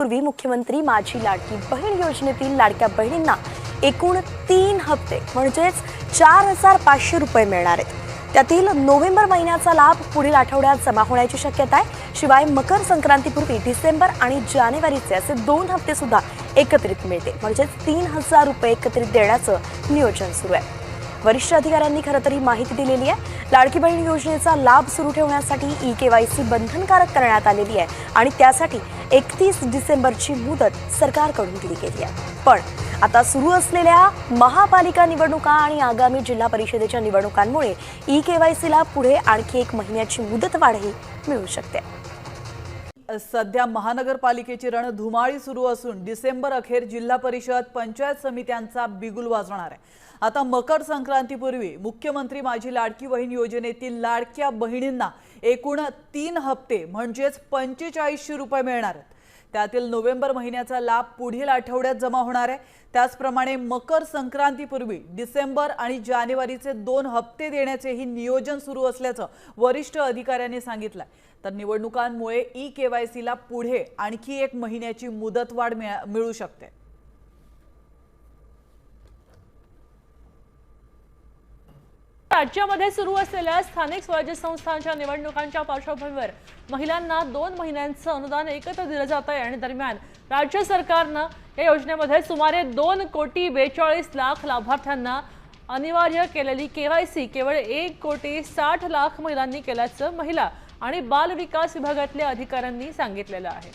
पूर्वी मुख्यमंत्री माझी लाडकी बहीण योजनेतील लाडक्या बहिणींना एकूण 3 हप्ते म्हणजेच 4,500 रुपये मिळणार आहेत। त्यातील नोव्हेंबर महिन्याचा लाभ पुढील आठवड्यात जमा होण्याची शक्यता आहे। शिवाय मकर संक्रांतीपूर्वी डिसेंबर आणि जानेवारीचे असे 2 हप्ते सुद्धा एकत्रित मिळते, म्हणजेच 3,000 रुपये एकत्रित देण्याचं नियोजन सुरू आहे। वरिष्ठ अधिकाऱ्यांनी खरं तर ही माहिती दिलेली आहे। लाडकी बहीण योजनेचा लाभ सुरू ठेवण्यासाठी ई-केवायसी बंधनकारक करण्यात आलेली आहे आणि त्यासाठी 31 डिसेंबरची मुदत सरकारकडून दिली गेली आहे। पण आता सुरू असलेल्या महापालिका निवडणुका आणि आगामी जिल्हा परिषदेच्या निवडणुकांमुळे ई-केवायसीला पुढे आणखी 1 महिन्याची मुदतवाढही मिळू शकते। सध्या महानगरपालिकेची रणधुमाळी सुरू असून डिसेंबर अखेर जिल्हा परिषद पंचायत समित्यांचा बिगुल वाजणार आहे। आता मकर संक्रांतीपूर्वी मुख्यमंत्री माझी लाडकी बहीण योजनेतील लाडक्या बहिणींना एकूण 3 हप्ते म्हणजेच 4500 रुपये मिळणार आहेत। त्यातील नोव्हेंबर महिन्याचा लाभ पुढील आठवड्यात जमा होणार आहे। त्याचप्रमाणे मकर संक्रांतीपूर्वी डिसेंबर आणि जानेवारीचे 2 हप्ते देण्याचेही नियोजन सुरू असल्याचं वरिष्ठ अधिकाऱ्यांनी सांगितलं। तर निवडणुकांमुळे ई-केवायसीला पुढे आणखी 1 महिन्याची मुदतवाढ मिळू शकते। राज्यामध्ये सुरू असलेल्या स्थानिक स्वराज्य संस्थांच्या निवडणुकांच्या पार्श्वभूमीवर महिलांना 2 महिन्यांचं अनुदान एकत्र दिलं जात आहे आणि दरम्यान राज्य सरकारनं या योजनेमध्ये सुमारे 2,42,00,000 लाभार्थ्यांना अनिवार्य केलेली केवायसी केवळ 1,60,00,000 महिलांनी केल्याचं महिला आणि बाल विकास विभागातल्या अधिकाऱ्यांनी सांगितलेलं आहे।